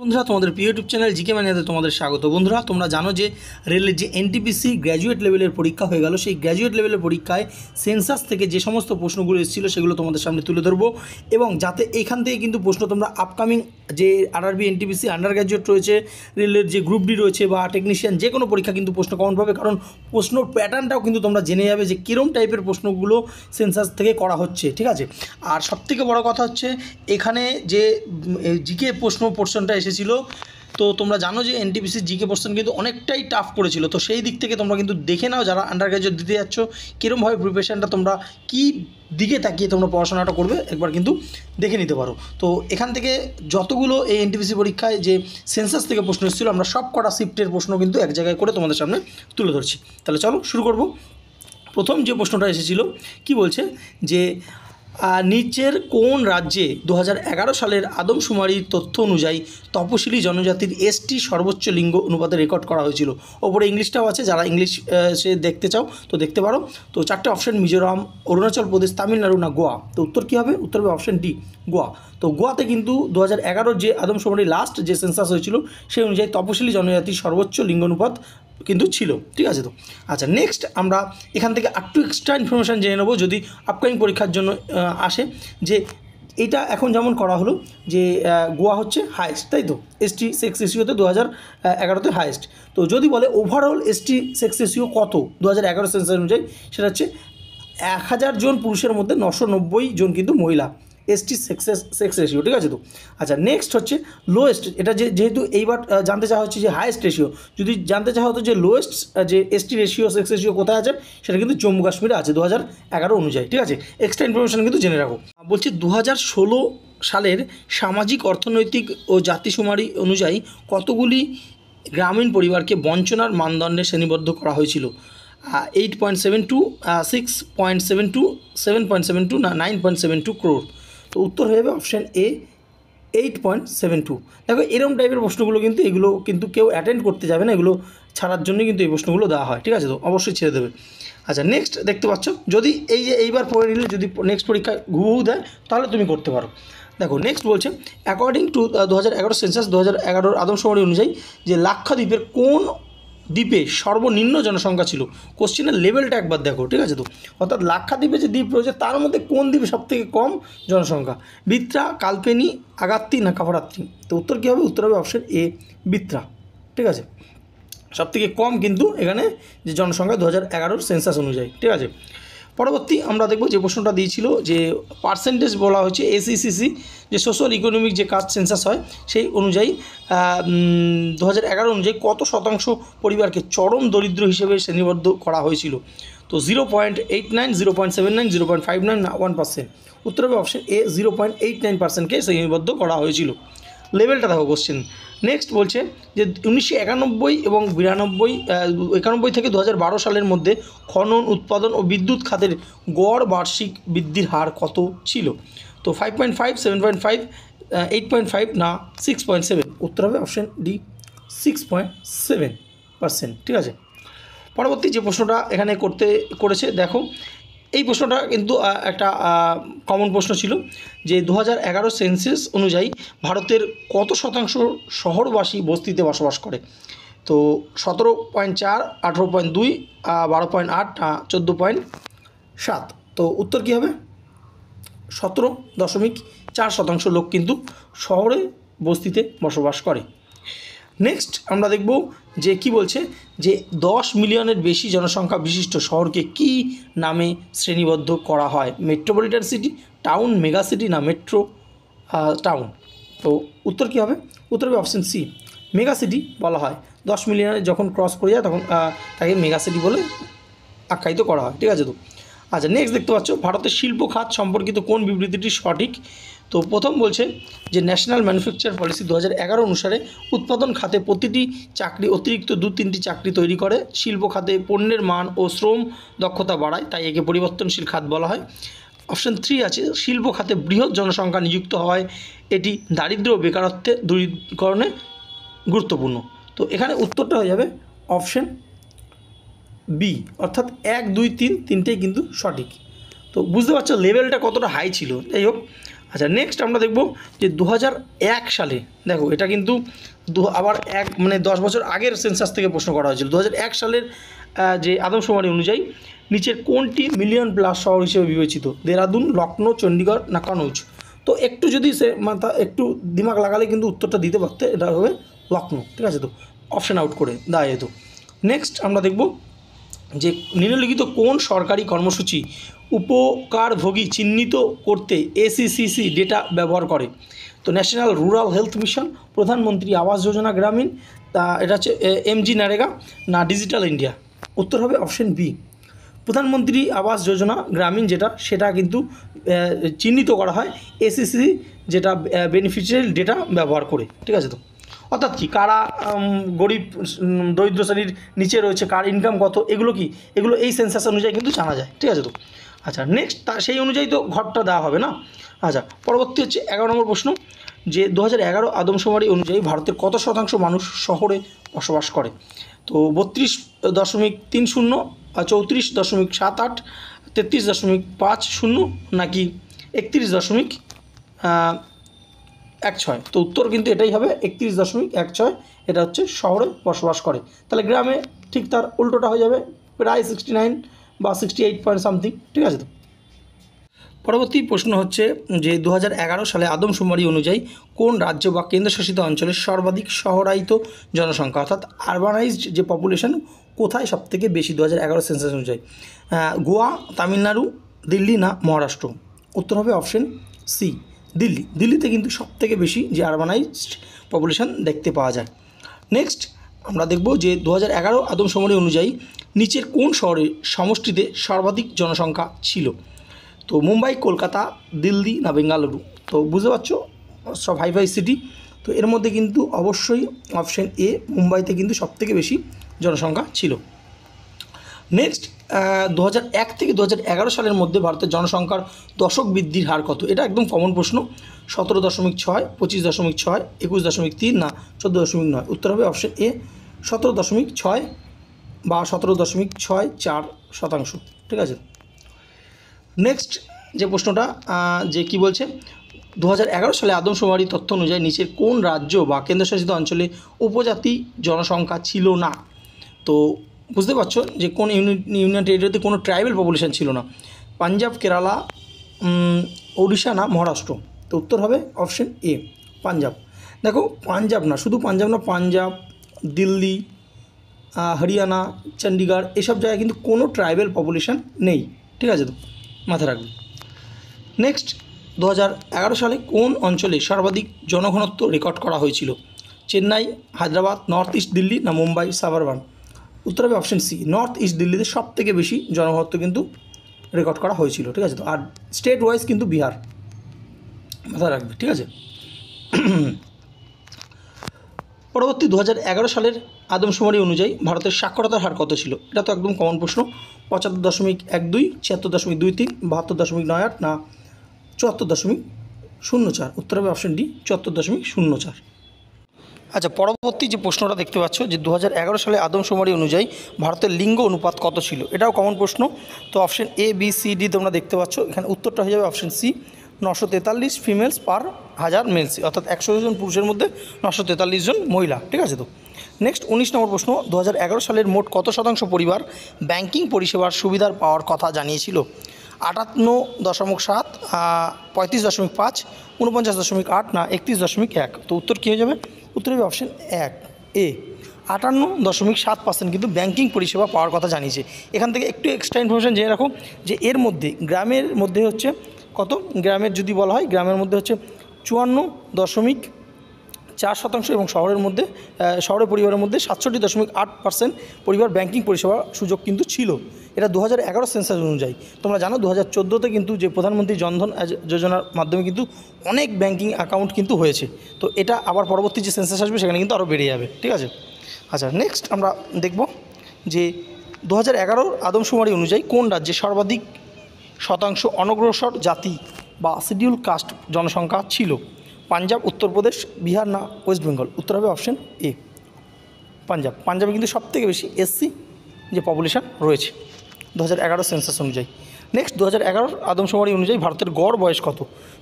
বন্ধুরা তোমাদের প্রিয় ইউটিউব চ্যানেল জিকে ম্যানিয়াতে তোমাদের স্বাগত। বন্ধুরা তোমরা জানো যে রেলের যে এনটিপিসি গ্র্যাজুয়েট লেভেলের পরীক্ষা হয়ে গেল, সেই গ্র্যাজুয়েট লেভেলের পরীক্ষায় সেন্সাস থেকে যে সমস্ত প্রশ্নগুলো এসেছিলো সেগুলো তোমাদের সামনে তুলে ধরবো, এবং যাতে এখান থেকে কিন্তু প্রশ্ন তোমরা আপকামিং যে আরআরবি এনটিপিসি আন্ডার গ্র্যাজুয়েট রয়েছে, রেলের যে গ্রুপ ডি রয়েছে বা টেকনিশিয়ান, যে কোনো পরীক্ষা কিন্তু প্রশ্ন কমন পাবে। কারণ প্রশ্নর প্যাটার্নটাও কিন্তু তোমরা জেনে যাবে যে কীরকম টাইপের প্রশ্নগুলো সেন্সাস থেকে করা হচ্ছে, ঠিক আছে। আর সবথেকে বড় কথা হচ্ছে এখানে যে জিকে পোর্শনটা এসেছিল, তো তোমরা জানো যে এনটিপিসির জিকে পোর্শন কিন্তু অনেকটাই টাফ করেছিল। তো সেই দিক থেকে তোমরা কিন্তু দেখে নাও, যারা আন্ডার গ্র্যাজুয়েট দিতে যাচ্ছ কীরকমভাবে প্রিপারেশানটা তোমরা কী দিকে তাকিয়ে তোমরা পড়াশোনাটা করবে একবার কিন্তু দেখে নিতে পারো। তো এখান থেকে যতগুলো এই এনটিপিসি পরীক্ষায় যে সেন্সাস থেকে প্রশ্ন এসেছিলো, আমরা সব কটা শিফটের প্রশ্ন কিন্তু এক জায়গায় করে তোমাদের সামনে তুলে ধরছি। তাহলে চলো শুরু করব। প্রথম যে প্রশ্নটা এসেছিল কি বলছে যে নিচের কোন রাজ্যে 2011 সালের আদমশুমারির তথ্য অনুযায়ী তপশিলি জনজাতির এসটি সর্বোচ্চ লিঙ্গ অনুপাতে রেকর্ড করা হয়েছিল। ওপরে ইংলিশটাও আছে, যারা ইংলিশ সে দেখতে চাও তো দেখতে পারো। তো চারটে অপশান, মিজোরাম, অরুণাচল প্রদেশ, তামিলনাড়ু না গোয়া। তো উত্তর কী হবে? উত্তর হবে অপশান ডি, গোয়া। তো গোয়াতে কিন্তু 2011 যে আদমশুমারির লাস্ট যে সেন্সাস হয়েছিল সেই অনুযায়ী তপশিলি জনজাতির সর্বোচ্চ লিঙ্গ অনুপাত কিন্তু ছিল, ঠিক আছে। তো আচ্ছা, নেক্সট আমরা এখান থেকে একটু এক্সট্রা ইনফরমেশান জেনে নেবো যদি আপকামিং পরীক্ষার জন্য আসে, যে এটা এখন যেমন করা হলো যে গোয়া হচ্ছে হায়েস্ট, তাই তো এসটি সেক্স রেশিওতে 2011-তে হায়েস্ট। তো যদি বলে ওভারঅল এসটি সেক্স রেশিও কত 2011 সেন্সাস অনুযায়ী, সেটা হচ্ছে 1000 জন পুরুষের মধ্যে 990 জন কিন্তু মহিলা, এসটি সেক্স রেশিও, ঠিক আছে। তো আচ্ছা, নেক্সট হচ্ছে লোয়েস্ট। এটা যেহেতু এইবার জানতে চাওয়া হচ্ছে যে হায়েস্ট রেশিও, যদি জানতে চাওয়া হতো যে লোয়েস্ট যে এসটি রেশিও সেক্স রেশিও কোথায় আছে, সেটা কিন্তু জম্মু কাশ্মীরে আছে 2011 অনুযায়ী, ঠিক আছে। এক্সট্রা ইনফরমেশান কিন্তু জেনে রাখো। বলছি 2016 সালের সামাজিক অর্থনৈতিক ও জাতিশুমারি অনুযায়ী কতগুলি গ্রামীণ পরিবারকে বঞ্চনার মানদণ্ডে শ্রেণীবদ্ধ করা হয়েছিল? 8.72, 6.72, 7.72 না 9.72 ক্রোর। তো উত্তর হয়ে যাবে অপশান এ, 8.72। দেখো এরকম টাইপের প্রশ্নগুলো কিন্তু এগুলো কিন্তু কেউ অ্যাটেন্ড করতে যাবে না, এগুলো ছাড়ার জন্য কিন্তু এই প্রশ্নগুলো দেওয়া হয়, ঠিক আছে। তো অবশ্যই ছেড়ে দেবে। আচ্ছা, নেক্সট দেখতে পাচ্ছ, যদি এই যে এইবার পড়ে নিলে যদি নেক্সট পরীক্ষায় হুবহু দেয় তাহলে তুমি করতে পারো। দেখো নেক্সট বলছে অ্যাকর্ডিং টু 2011 সেন্সাস, 2011 আদমশুমারি অনুযায়ী যে লাক্ষাদ্বীপের কোন দ্বীপে সর্বনিম্ন জনসংখ্যা ছিল? কোশ্চেনের লেভেলটা একবার দেখো, ঠিক আছে। তো অর্থাৎ লাক্ষাদ্বীপে যে দ্বীপ রয়েছে তার মধ্যে কোন দ্বীপে সবথেকে কম জনসংখ্যা? বিত্রা, কালপেনি, আগাত্তি না কাভারাত্রি? তো উত্তর কী হবে? উত্তর হবে অপশন এ, বিত্রা, ঠিক আছে। সবথেকে কম কিন্তু এখানে যে জনসংখ্যা 2011 সেন্সাস অনুযায়ী, ঠিক আছে। পরবর্তী আমরা দেখব যে প্রশ্নটা দিয়েছিল যে পার্সেন্টেজ বলা হচ্ছে এসইসিসি যে সোশ্যাল ইকোনমিক যে কাস্ট সেন্সাস হয় সেই অনুযায়ী 2011 অনুযায়ী কত শতাংশ পরিবারকে চরম দরিদ্র হিসেবে শ্রেণীবদ্ধ করা হয়েছিল? তো 0.89, 0.79, 0.59 না 1%? উত্তর হবে অপশন এ, 0.89%কে শ্রেণীবদ্ধ করা হয়েছিল। লেভেলটা দেখো কোশ্চেন। নেক্সট বলছে যে 1991 এবং 91 থেকে 2012 সালের মধ্যে খনন, উৎপাদন ও বিদ্যুৎ খাতের গড় বার্ষিক বৃদ্ধির হার কত ছিল? তো 5.5, 7.5, 8.5 না 6.7? উত্তর হবে অপশান ডি, 6.7%, ঠিক আছে। পরবর্তী যে প্রশ্নটা এখানে করেছে দেখো, এই প্রশ্নটা কিন্তু একটা কমন প্রশ্ন ছিল যে 2011 সেন্সাস অনুযায়ী ভারতের কত শতাংশ শহরবাসী বস্তিতে বসবাস করে? তো 17.4, 18.2, 12.8, 14.7? তো উত্তর কী হবে? 17.4% লোক কিন্তু শহরে বস্তিতে বসবাস করে। নেক্সট আমরা দেখব যে কি বলছে যে 10 মিলিয়নের বেশি জনসংখ্যা বিশিষ্ট শহরকে কি নামে শ্রেণীবদ্ধ করা হয়? Metropolitan city, town, mega city না মেট্রো টাউন? তো উত্তর কী হবে? উত্তর হবে অপশান সি, মেগা সিটি বলা হয়। 10 মিলিয়নের যখন ক্রস করে যায় তখন তাকে মেগা সিটি বলে আখ্যায়িত করা হয়, ঠিক আছে। তো আচ্ছা, নেক্সট দেখতে পাচ্ছ ভারতের শিল্প খাত সম্পর্কিত কোন বিবৃতিটি সঠিক? তো প্রথম বলছে যে ন্যাশনাল ম্যানুফ্যাকচার পলিসি 2011 অনুসারে উৎপাদন খাতে প্রতিটি চাকরি অতিরিক্ত 2-3টি চাকরি তৈরি করে, শিল্প খাতে পণ্যের মান ও শ্রম দক্ষতা বাড়ায়, তাই একে পরিবর্তনশীল খাত বলা হয়। অপশান 3 আছে শিল্প খাতে বৃহৎ জনসংখ্যা নিযুক্ত হয়, এটি দারিদ্র্য ও বেকারত্বের দূরীকরণে গুরুত্বপূর্ণ। তো এখানে উত্তরটা হয়ে যাবে অপশান বি, অর্থাৎ 1, 2, 3 তিনটেই কিন্তু সঠিক। তো বুঝতে পারছো লেভেলটা কতটা হাই ছিল। যাই হোক, আচ্ছা, নেক্সট আমরা দেখব যে 2001 সালে, দেখো এটা কিন্তু আবার মানে 10 বছর আগের সেন্সাস থেকে প্রশ্ন করা হয়েছিল। 2001 সালের যে আদমশুমারি অনুযায়ী নিচের কোনটি মিলিয়ন প্লাস শহর হিসেবে বিবেচিত? দেরাদুন, লখনৌ, চণ্ডীগড় না কানৌজ? তো একটু যদি একটু দিমাগ লাগালে কিন্তু উত্তরটা দিতে পারতে, এটা হবে লখনৌ। ঠিক আছে, তো অপশান আউট করে দেওয়া যেত। নেক্সট আমরা দেখব যে নিম্নলিখিত কোন সরকারি কর্মসূচি উপকারভোগী চিহ্নিত করতে এসিসিসি ডেটা ব্যবহার করে? তো ন্যাশনাল রুরাল হেলথ মিশন, প্রধানমন্ত্রী আবাস যোজনা গ্রামীণ, তা এটা হচ্ছে এমজি নারেগা না ডিজিটাল ইন্ডিয়া? উত্তর হবে অপশন বি, প্রধানমন্ত্রী আবাস যোজনা গ্রামীণ, সেটা কিন্তু চিহ্নিত করা হয় এসিসি যেটা বেনিফিশিয়ারি ডেটা ব্যবহার করে। ঠিক আছে, তো অর্থাৎ কি কারা গরিব দরিদ্র শ্রেণীর নিচে রয়েছে, কার ইনকাম কত, এগুলো এই সেন্সাস অনুযায়ী কিন্তু জানা যায়। ঠিক আছে, তো আচ্ছা নেক্সট সেই অনুযায়ী তো ঘরটা দেওয়া হবে না। আচ্ছা, পরবর্তী হচ্ছে 11 নম্বর প্রশ্ন, যে 2011 আদমশুমারি অনুযায়ী ভারতের কত শতাংশ মানুষ শহরে বসবাস করে? তো 32.30, 34.78, 33.50 নাকি 31.16? তো উত্তর কিন্তু এটাই হবে 31.16। এটা হচ্ছে শহরে বসবাস করে। তাহলে গ্রামে ঠিক তার উল্টোটা হয়ে যাবে, প্রায় 69 বা 68 পয়েন্ট সামথিং। ঠিক আছে, তো পরবর্তী প্রশ্ন হচ্ছে যে 2011 সালে আদমশুমারি অনুযায়ী কোন রাজ্য বা কেন্দ্রশাসিত অঞ্চলের সর্বাধিক শহরায়িত জনসংখ্যা, অর্থাৎ আরবানাইজড যে পপুলেশন কোথায় সবথেকে বেশি 2011 সেন্সাস অনুযায়ী? গোয়া, তামিলনাড়ু, দিল্লি না মহারাষ্ট্র? উত্তর হবে অপশন সি, দিল্লি। দিল্লিতে কিন্তু সবথেকে বেশি যে আরবানাইজড পপুলেশন দেখতে পাওয়া যায়। নেক্সট আমরা দেখব যে 2011 আদমশুমারি অনুযায়ী নিচের কোন শহরে সমষ্টিতে সর্বাধিক জনসংখ্যা ছিল? তো মুম্বাই, কলকাতা, দিল্লি না বেঙ্গালুরু? তো বুঝতে পারছো সব হাই সিটি। তো এর মধ্যে কিন্তু অবশ্যই অপশন এ, মুম্বাইতে কিন্তু সবথেকে বেশি জনসংখ্যা ছিল। নেক্সট 2001 থেকে 2011 সালের মধ্যে ভারতের জনসংখ্যার দশক বৃদ্ধির হার কত? এটা একদম কমন প্রশ্ন। 17.6, 25.6, 21.3 না 14.9? উত্তর হবে অপশন এ, 17.6 বা 17.64%। ঠিক আছে, নেক্সট যে প্রশ্নটা যে কি বলছে, 2011 সালে আদমশুমারি তথ্য অনুযায়ী নিচের কোন রাজ্য বা কেন্দ্রশাসিত অঞ্চলে উপজাতি জনসংখ্যা ছিল না? তো বুঝতে পারছো যে কোন ইউনিয়ন টেরিটরিতে কোনো ট্রাইবাল পপুলেশন ছিল না? পাঞ্জাব, কেরালা, ওড়িশা না মহারাষ্ট্র? তো উত্তর হবে অপশন এ, পাঞ্জাব। দেখো পাঞ্জাব না, শুধু পাঞ্জাব না, পাঞ্জাব, দিল্লি, হরিয়ানা, চণ্ডীগড় এসব জায়গায় কিন্তু কোনো ট্রাইবাল পপুলেশন নেই। ঠিক আছে, তো মাথায় রাখবে। নেক্সট 2011 সালে কোন অঞ্চলে সর্বাধিক জনঘনত্ব রেকর্ড করা হয়েছিল? চেন্নাই, হায়দ্রাবাদ, নর্থ ইস্ট দিল্লি না মুম্বাই সাবারবান? উত্তর হবে অপশন সি, নর্থ ইস্ট দিল্লিতে সবথেকে বেশি জনঘনত্ব কিন্তু রেকর্ড করা হয়েছিল। ঠিক আছে, তো আর স্টেট ওয়াইজ কিন্তু বিহার, মাথায় রাখবে। ঠিক আছে, পরবর্তী 2011 সালের আদমশুমারি অনুযায়ী ভারতের সাক্ষরতার হার কত ছিল? এটা তো একদম কমন প্রশ্ন। 75.12, 76.23, 72.98 না 74.04? উত্তর হবে অপশন ডি, 74.04। আচ্ছা, পরবর্তী যে প্রশ্নটা দেখতে পাচ্ছ যে 2011 সালে আদমশুমারি অনুযায়ী ভারতের লিঙ্গ অনুপাত কত ছিল? এটাও কমন প্রশ্ন। তো option A, B, C, D তোমরা দেখতে পাচ্ছ। এখানে উত্তরটা হয়ে যাবে option C, 943 females per 1000 males, অর্থাৎ 100 জন পুরুষের মধ্যে 943 জন মহিলা। ঠিক আছে, তো নেক্সট 19 নম্বর প্রশ্ন, 2011 সালের মোট কত শতাংশ পরিবার ব্যাংকিং পরিষেবার সুবিধার পাওয়ার কথা জানিয়েছিল? 58.7, 35.5, 49.8 না 31.1? তো উত্তর কী হয়ে যাবে? উত্তর হবে অপশন এক, এ, 58.7% কিন্তু ব্যাংকিং পরিষেবা পাওয়ার কথা জানিয়েছে। এখান থেকে একটু এক্সট্রা ইনফরমেশন জেনে রাখো যে এর মধ্যে গ্রামের মধ্যে হচ্ছে কত, গ্রামের যদি বলা হয় গ্রামের মধ্যে হচ্ছে 54.4% এবং শহরের পরিবারের মধ্যে 67.8% পরিবার ব্যাংকিং পরিষেবা সুযোগ কিন্তু ছিল। এটা 2011 সেন্সাস অনুযায়ী। তোমরা জানো 2014তে কিন্তু যে প্রধানমন্ত্রী জনধন যোজনার মাধ্যমে কিন্তু অনেক ব্যাংকিং অ্যাকাউন্ট কিন্তু হয়েছে। তো এটা আবার পরবর্তী যে সেন্সাস আসবে সেখানে কিন্তু আরও বেড়ে যাবে। ঠিক আছে, আচ্ছা নেক্সট আমরা দেখব যে 2011 আদমশুমারি অনুযায়ী কোন রাজ্যে সর্বাধিক শতাংশ অনগ্রসর জাতি বা শিডিউল কাস্ট জনসংখ্যা ছিল? পাঞ্জাব, উত্তরপ্রদেশ, বিহার না ওয়েস্ট বেঙ্গল? উত্তর হবে অপশন এ, পাঞ্জাব। পাঞ্জাবে কিন্তু সবথেকে বেশি এসসি যে পপুলেশন রয়েছে 2011 সেন্সাস অনুযায়ী। নেক্সট 2011 আদমশুমারি অনুযায়ী ভারতের গড় বয়স কত?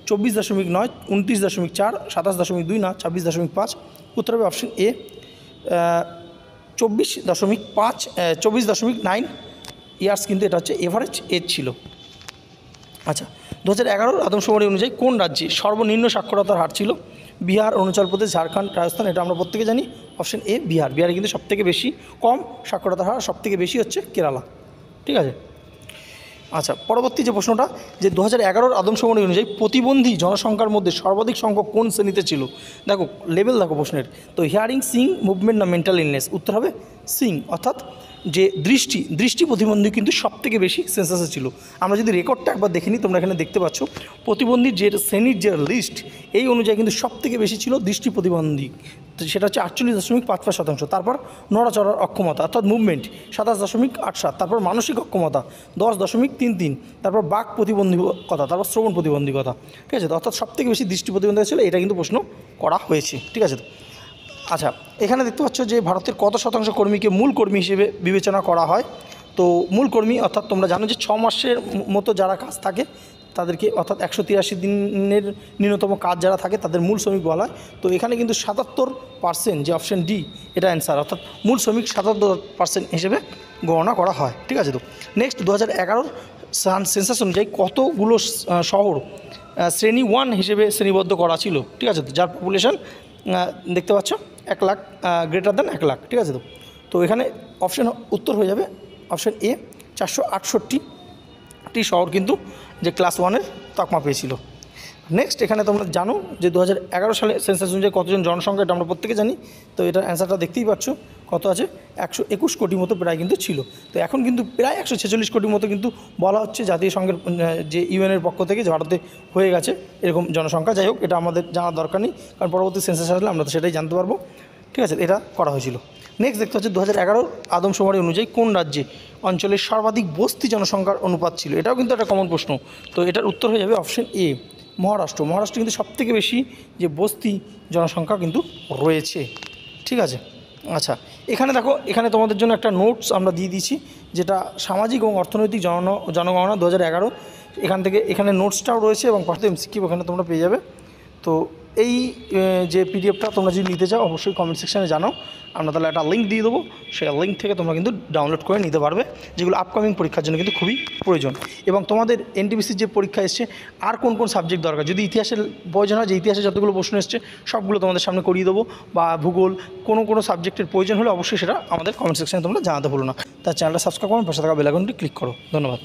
24.9, 29.4, 27.2 না 26.5? উত্তর হবে অপশন এ 24.5, 24.9 ইয়ার্স, কিন্তু এটা হচ্ছে এভারেজ এজ ছিল। আচ্ছা, 2011 আদমশুমারি অনুযায়ী কোন রাজ্যে সর্বনিম্ন সাক্ষরতার হার ছিল? বিহার, অরুণাচল প্রদেশ, ঝাড়খণ্ড, রাজস্থান? এটা আমরা প্রত্যেকে জানি, অপশন এ বিহার। বিহারে কিন্তু সবথেকে বেশি কম সাক্ষরতার হার, সবথেকে বেশি হচ্ছে কেরালা। ঠিক আছে। আচ্ছা, পরবর্তী যে প্রশ্নটা, যে 2011 আদমশুমারি অনুযায়ী প্রতিবন্ধী জনসংখ্যার মধ্যে সর্বাধিক সংখ্যক কোন শ্রেণীতে ছিল? দেখো লেভেল দেখো প্রশ্নের, তো হিয়ারিং, সিং, মুভমেন্ট না মেন্টাল ইলনেস? উত্তর হবে সিং, অর্থাৎ যে দৃষ্টি প্রতিবন্ধী কিন্তু সবথেকে বেশি সেন্সাসে ছিল। আমরা যদি রেকর্ডটা একবার দেখে নিই, তোমরা এখানে দেখতে পাচ্ছ প্রতিবন্ধীর যে শ্রেণীর যে লিস্ট, এই অনুযায়ী কিন্তু সবথেকে বেশি ছিল দৃষ্টি প্রতিবন্ধী, তো সেটা হচ্ছে 48.55%। তারপর নড়াচড়ার অক্ষমতা অর্থাৎ মুভমেন্ট 27.87, তারপর মানসিক অক্ষমতা 10.33, তারপর বাক প্রতিবন্ধকতা, তারপর শ্রবণ প্রতিবন্ধকতা। ঠিক আছে, অর্থাৎ সবথেকে বেশি দৃষ্টি প্রতিবন্ধকতা ছিল, এটা কিন্তু প্রশ্ন করা হয়েছে। ঠিক আছে। আচ্ছা, এখানে দেখতে পাচ্ছ যে ভারতের কত শতাংশ কর্মীকে মূল কর্মী হিসেবে বিবেচনা করা হয়? তো মূল কর্মী অর্থাৎ তোমরা জানো যে 6 মাসের মতো যারা কাজ থাকে তাদেরকে, অর্থাৎ 183 দিনের ন্যূনতম কাজ যারা থাকে তাদের মূল শ্রমিক বলা হয়। তো এখানে কিন্তু 77%, যে অপশন ডি এটা অ্যান্সার, অর্থাৎ মূল শ্রমিক 77% হিসেবে গণনা করা হয়। ঠিক আছে। তো নেক্সট 2011 সেন্সাস অনুযায়ী কতগুলো শহর শ্রেণী 1 হিসেবে শ্রেণীবদ্ধ করা ছিল? ঠিক আছে, যার পপুলেশন দেখতে পাচ্ছ 1 লাখ, গ্রেটার দ্যান 1 লাখ। ঠিক আছে। তো এখানে অপশন উত্তর হয়ে যাবে অপশন এ 468টি শহর কিন্তু যে ক্লাস 1-এর তকমা পেয়েছিল। নেক্সট এখানে তোমরা জানো যে 2011 সালে সেন্সাস অনুযায়ী কতজন জনসংখ্যা, এটা আমরা প্রত্যেকে জানি। তো এটার অ্যান্সারটা দেখতেই পাচ্ছ, কত আছে? 121 কোটি মতো প্রায় কিন্তু ছিল। তো এখন কিন্তু প্রায় 146 কোটির মতো কিন্তু বলা হচ্ছে জাতীয় সংঘের যে ইউএনের পক্ষ থেকে যে ভারতে হয়ে গেছে এরকম জনসংখ্যা। যাই হোক, এটা আমাদের জানার দরকার নেই, কারণ পরবর্তী সেন্সাস আসলে আমরা তো সেটাই জানতে পারবো। ঠিক আছে, এটা করা হয়েছিল। নেক্সট দেখতে হচ্ছে 2011 আদমশুমারি অনুযায়ী কোন রাজ্যে অঞ্চলের সর্বাধিক বস্তি জনসংখ্যার অনুপাত ছিল? এটাও কিন্তু একটা কমন প্রশ্ন। তো এটার উত্তর হয়ে যাবে অপশন এ মহারাষ্ট্র। মহারাষ্ট্র কিন্তু সবথেকে বেশি যে বস্তি জনসংখ্যা কিন্তু রয়েছে। ঠিক আছে। আচ্ছা, এখানে দেখো, এখানে তোমাদের জন্য একটা নোটস আমরা দিয়ে দিয়েছি, যেটা সামাজিক এবং অর্থনৈতিক জনগণনা 2011। এখান থেকে এখানে নোটসটাও রয়েছে এবং পাশে এমসিকিউ এখানে তোমরা পেয়ে যাবে। তো এই যে পিডিএফটা তোমরা যদি নিতে চাও অবশ্যই কমেন্ট সেকশানে জানাও, আমরা তাহলে একটা লিঙ্ক দিয়ে দেবো, সেই লিঙ্ক থেকে তোমরা কিন্তু ডাউনলোড করে নিতে পারবে, যেগুলো আপকামিং পরীক্ষার জন্য কিন্তু খুবই প্রয়োজন। এবং তোমাদের এনটিপিসির যে পরীক্ষা এসছে আর কোন কোন সাবজেক্ট দরকার, যদি ইতিহাসের প্রয়োজন হয়, যে ইতিহাসে যতগুলো প্রশ্ন এসছে সবগুলো তোমাদের সামনে করিয়ে দেবো, বা ভূগোল কোনো সাবজেক্টের প্রয়োজন হলে অবশ্যই সেটা আমাদের কমেন্ট সেকশানে তোমরা জানাতে ভুলো না। তার চ্যানেলটা সাবস্ক্রাইব করো, পাশে থাকা বেল আইকনটি ক্লিক করো। ধন্যবাদ।